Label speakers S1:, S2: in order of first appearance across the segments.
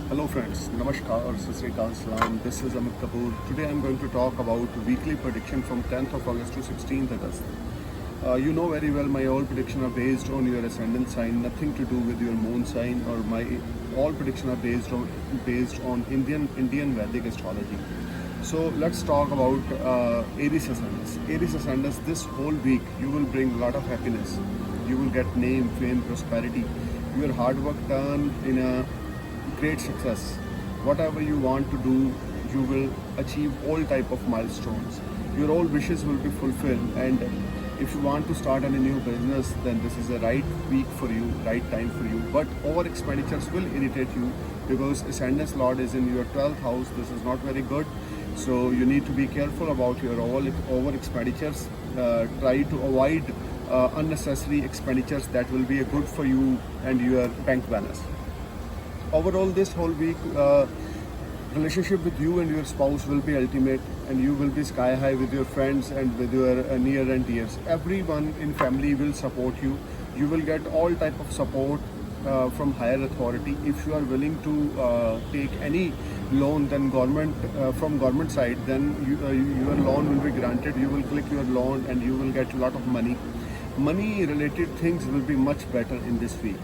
S1: Hello friends, Namaskar, Sat Sri Akal, Salam. This is Amit Kapoor. Today I'm going to talk about weekly prediction from 10th of August to 16th August. You know very well my all prediction are based on your ascendant sign, nothing to do with your moon sign, or my all prediction are based on Indian Vedic astrology. So let's talk about Aries Ascendants. Aries Ascendants, this whole week you will bring a lot of happiness. You will get name, fame, prosperity. Your hard work turn in a great success. Whatever you want to do, you will achieve all type of milestones. Your all wishes will be fulfilled, and if you want to start any new business, then this is a right week for you, right time for you. But over expenditures will irritate you because Ascendant's Lord is in your 12th house. This is not very good. So you need to be careful about your all over expenditures. Try to avoid unnecessary expenditures that will be a good for you and your bank balance. Overall, this whole week, relationship with you and your spouse will be ultimate, and you will be sky high with your friends and with your near and dears. Everyone in family will support you. You will get all type of support from higher authority. If you are willing to take any loan, then from government side, then your loan will be granted. You will click your loan and you will get a lot of money. Money related things will be much better in this week.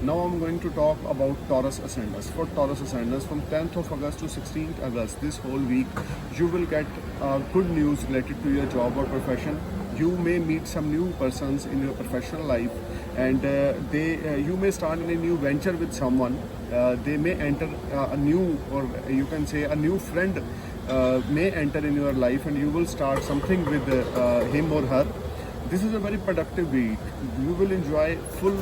S1: Now I'm going to talk about Taurus Ascendants. For Taurus Ascendants, from 10th of August to 16th August, this whole week, you will get good news related to your job or profession. You may meet some new persons in your professional life, and you may start in a new venture with someone. They may enter a new, or you can say a new friend may enter in your life, and you will start something with him or her. This is a very productive week. You will enjoy full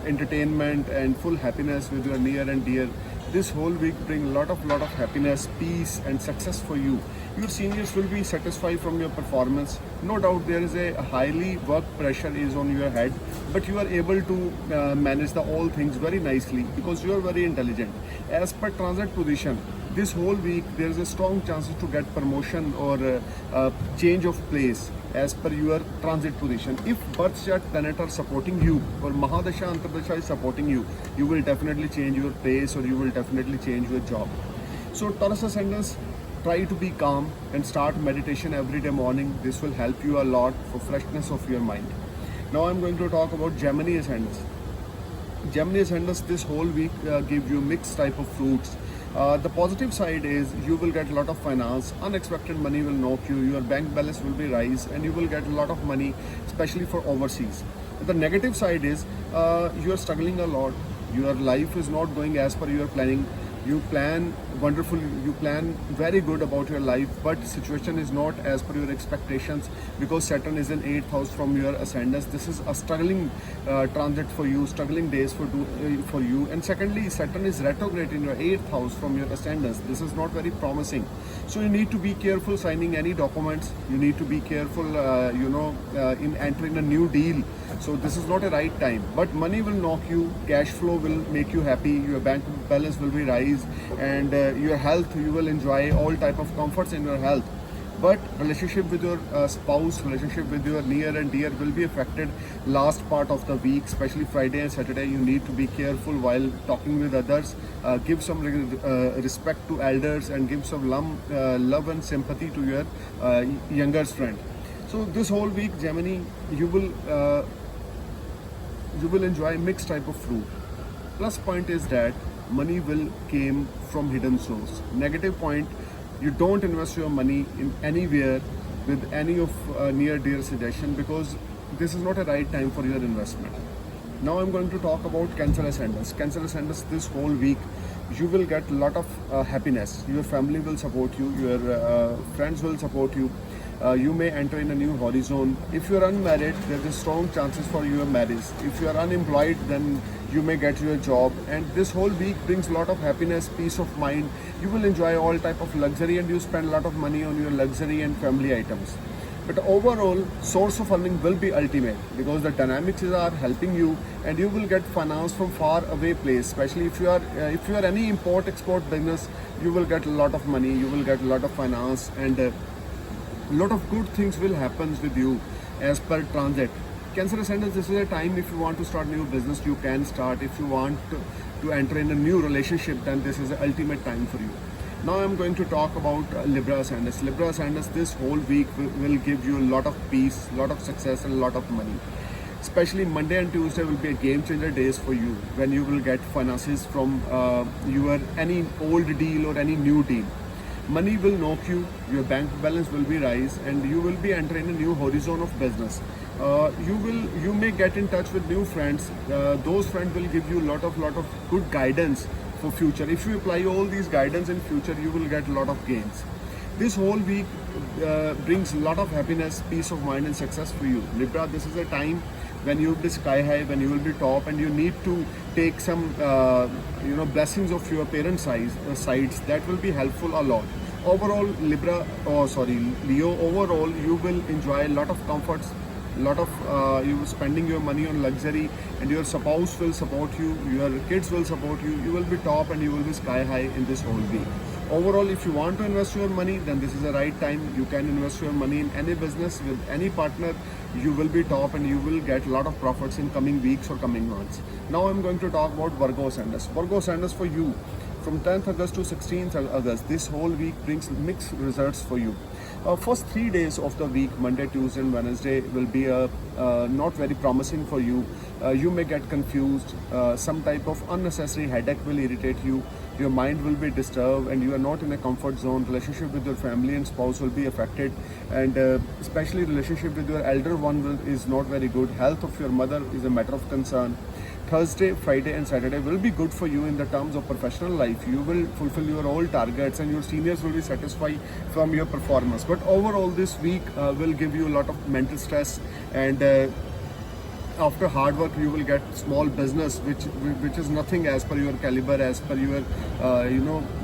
S1: entertainment and full happiness with your near and dear. This whole week bring a lot of happiness, peace and success for you. Your seniors will be satisfied from your performance. No doubt there is a highly work pressure is on your head, but you are able to manage the all things very nicely because you are very intelligent. As per transit position, this whole week there is a strong chances to get promotion or change of place as per your transit position. If birth chart planet are supporting you or Mahadasha Antardasha is supporting you, you will definitely change your place or you will definitely change your job. So Taurus Ascendants, try to be calm and start meditation every day morning. This will help you a lot for freshness of your mind. Now I'm going to talk about Gemini Ascendants. Gemini Ascendants, this whole week give you mixed type of fruits. The positive side is you will get a lot of finance, unexpected money will knock you, your bank balance will be rise, and you will get a lot of money, especially for overseas. The negative side is you are struggling a lot, your life is not going as per your planning. You plan wonderful, you plan very good about your life, but situation is not as per your expectations because Saturn is in 8th house from your ascendants. This is a struggling transit for you, struggling days for you. And secondly, Saturn is retrograde in your 8th house from your ascendants. This is not very promising. So you need to be careful signing any documents. You need to be careful, in entering a new deal. So this is not a right time. But money will knock you, cash flow will make you happy, your bank balance will be rise, and your health, you will enjoy all type of comforts in your health. But relationship with your spouse, relationship with your near and dear will be affected last part of the week, especially Friday and Saturday. You need to be careful while talking with others. Give some respect to elders and give some love and sympathy to your younger friend. So this whole week, Gemini, you will enjoy mixed type of fruit. Plus point is that money will came from hidden source. Negative point, you don't invest your money in anywhere with any of near dear suggestion because this is not a right time for your investment. Now I'm going to talk about Cancer Ascendants. Cancer Ascendants, this whole week you will get a lot of happiness. Your family will support you, your friends will support you. You may enter in a new horizon. If you are unmarried, there is strong chances for your marriage. If you are unemployed, then you may get your job. And this whole week brings a lot of happiness, peace of mind. You will enjoy all type of luxury and you spend a lot of money on your luxury and family items. But overall, source of earning will be ultimate because the dynamics are helping you, and you will get finance from far away place. Especially if you are any import export business, you will get a lot of money. You will get a lot of finance, and a lot of good things will happen with you as per transit. Cancer Ascendants, this is a time if you want to start new business, you can start. If you want to enter in a new relationship, then this is the ultimate time for you. Now I'm going to talk about Libra Ascendants. Libra Ascendants, this whole week will give you a lot of peace, a lot of success and a lot of money. Especially Monday and Tuesday will be a game changer days for you, when you will get finances from your any old deal or any new deal. Money will knock you, your bank balance will be rise, and you will be entering a new horizon of business. You may get in touch with new friends. Those friends will give you a lot of good guidance for future. If you apply all these guidance in future, you will get a lot of gains. This whole week brings a lot of happiness, peace of mind and success for you. Libra, this is a time when you will be sky high, when you will be top, and you need to take some blessings of your parents' sides. That will be helpful a lot. Overall, Leo, overall you will enjoy a lot of comforts, lot of you spending your money on luxury, and your spouse will support you, your kids will support you. You will be top and you will be sky high in this whole week. Overall, if you want to invest your money, then this is the right time. You can invest your money in any business with any partner. You will be top and you will get a lot of profits in coming weeks or coming months. Now I'm going to talk about Virgo Ascendants. Virgo Ascendants for you, from 10th August to 16th August, this whole week brings mixed results for you. First 3 days of the week, Monday, Tuesday and Wednesday, will be not very promising for you. You may get confused. Some type of unnecessary headache will irritate you. Your mind will be disturbed and you are not in a comfort zone. Relationship with your family and spouse will be affected, and especially relationship with your elder one is not very good. Health of your mother is a matter of concern. Thursday, Friday and Saturday will be good for you in the terms of professional life. You will fulfill your all targets and your seniors will be satisfied from your performance. But overall this week will give you a lot of mental stress, and after hard work you will get small business which is nothing as per your caliber, as per your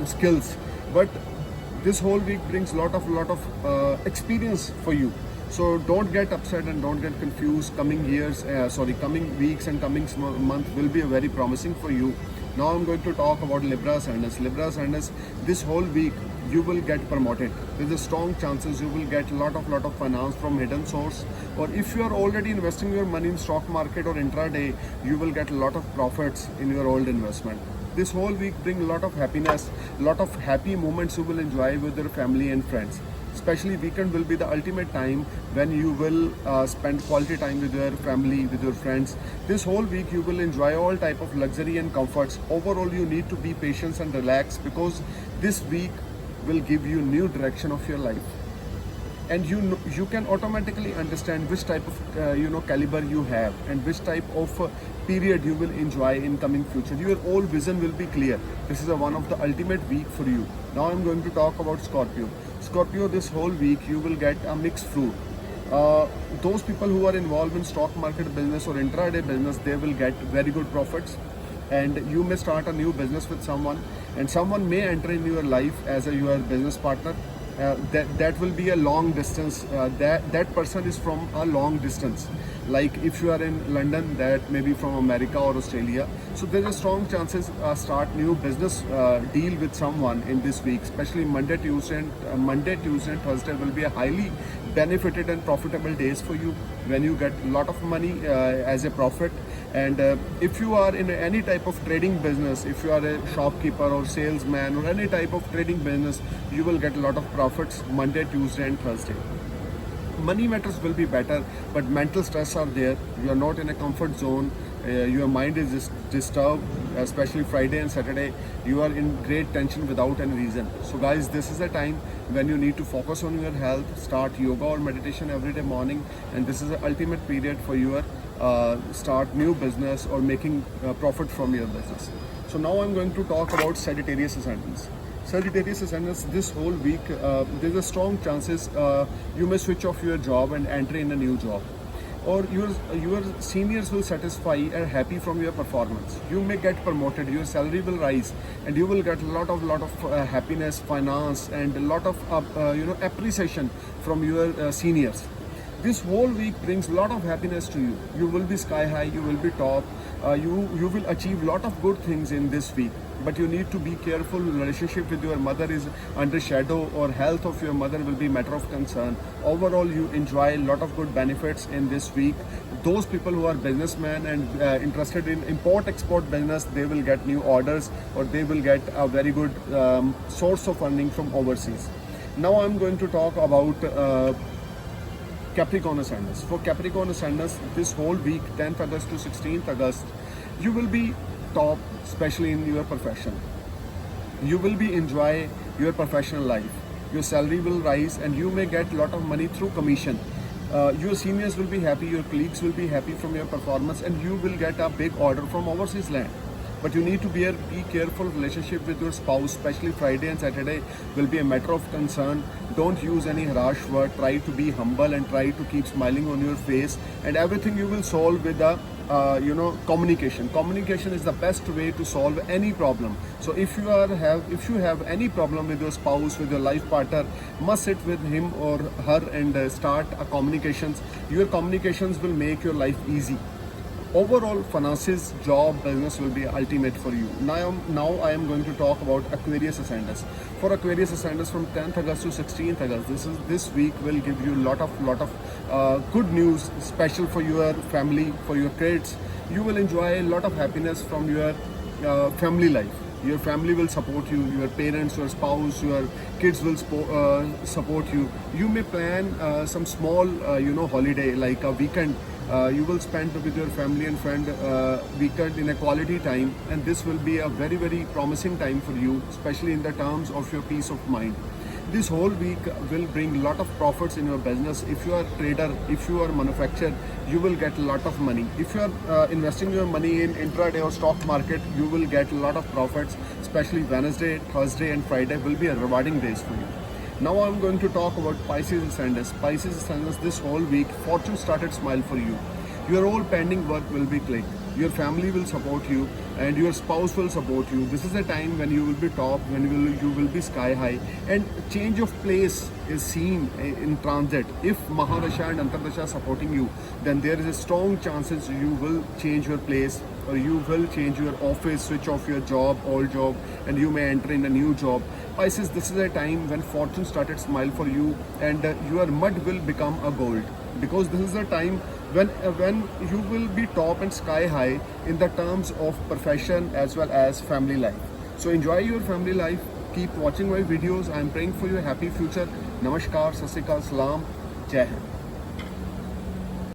S1: skills. But this whole week brings lot of experience for you. So don't get upset and don't get confused. Coming weeks and coming month will be very promising for you. Now I'm going to talk about Libra Ascendants. Libra Ascendants, this whole week you will get promoted. There's a strong chances you will get a lot of finance from hidden source. Or if you are already investing your money in stock market or intraday, you will get a lot of profits in your old investment. This whole week bring a lot of happiness, a lot of happy moments you will enjoy with your family and friends. Especially weekend will be the ultimate time when you will spend quality time with your family, with your friends. This whole week you will enjoy all type of luxury and comforts. Overall, you need to be patient and relax, because this week will give you new direction of your life, and you can automatically understand which type of caliber you have and which type of period you will enjoy in coming future. Your whole vision will be clear. This is one of the ultimate week for you. Now I'm going to talk about Scorpio. Scorpio, this whole week you will get a mixed fruit. Those people who are involved in stock market business or intraday business, they will get very good profits, and you may start a new business with someone, and someone may enter in your life as your business partner. That will be a long distance. That person is from a long distance. Like if you are in London, that may be from America or Australia. So there is a strong chances start new business deal with someone in this week. Especially Monday, Tuesday, and Thursday will be a highly benefited and profitable days for you, when you get a lot of money as a profit. And if you are in any type of trading business, if you are a shopkeeper or salesman or any type of trading business, you will get a lot of profits Monday, Tuesday and Thursday. Money matters will be better, but mental stress are there. You are not in a comfort zone. Your mind is disturbed, especially Friday and Saturday. You are in great tension without any reason. So guys, this is a time when you need to focus on your health. Start yoga or meditation every day morning, and this is the ultimate period for your start new business or making profit from your business. So now I'm going to talk about Sagittarius Ascendants. Sagittarius Ascendants, this whole week there's a strong chances you may switch off your job and enter in a new job, or your seniors will satisfy and happy from your performance. You may get promoted, your salary will rise, and you will get a lot of happiness, finance, and a lot of appreciation from your seniors. This whole week brings a lot of happiness to you. You will be sky high, you will be top, you will achieve lot of good things in this week. But you need to be careful. Relationship with your mother is under shadow, or health of your mother will be matter of concern. Overall, you enjoy a lot of good benefits in this week. Those people who are businessmen and interested in import-export business, they will get new orders, or they will get a very good source of earning from overseas. Now I'm going to talk about Capricorn Ascendants. For Capricorn Ascendants, this whole week, 10th August to 16th August, you will be top, especially in your profession. You will be enjoy your professional life. Your salary will rise, and you may get a lot of money through commission. Your seniors will be happy, your colleagues will be happy from your performance, and you will get a big order from overseas land. But you need to be careful. Relationship with your spouse, especially Friday and Saturday, will be a matter of concern. Don't use any harsh word. Try to be humble and try to keep smiling on your face, and everything you will solve with the communication. Communication is the best way to solve any problem. So if you have any problem with your spouse, with your life partner, must sit with him or her and start a communications. Your communications will make your life easy. Overall, finances, job, business will be ultimate for you. Now I am going to talk about Aquarius Ascendants. For Aquarius Ascendants, from 10th August to 16th August, this week will give you lot of good news, special for your family, for your kids. You will enjoy a lot of happiness from your family life. Your family will support you, your parents, your spouse, your kids will support you. You may plan some small holiday, like a weekend. You will spend with your family and friend weekend in a quality time, and this will be a very, very promising time for you, especially in the terms of your peace of mind. This whole week will bring a lot of profits in your business. If you are a trader, if you are a manufacturer, you will get a lot of money. If you are investing your money in intraday or stock market, you will get a lot of profits. Especially Wednesday, Thursday and Friday will be a rewarding days for you. Now I'm going to talk about Pisces Ascendants. Pisces Ascendants, this whole week, fortune started smile for you. Your all pending work will be clicked. Your family will support you, and your spouse will support you. This is a time when you will be top, when you will be sky high, and change of place is seen in transit. If Mahadasha and Antardasha supporting you, then there is a strong chances you will change your place, or you will change your office, switch off your job, old job, and you may enter in a new job. Pisces, this is a time when fortune started smile for you, and your mud will become a gold, because this is a time when you will be top and sky high in the terms of profession as well as family life. So enjoy your family life. Keep watching my videos. I am praying for your happy future. Namaskar, Sat Sri Akal, Salam, Jai Hind.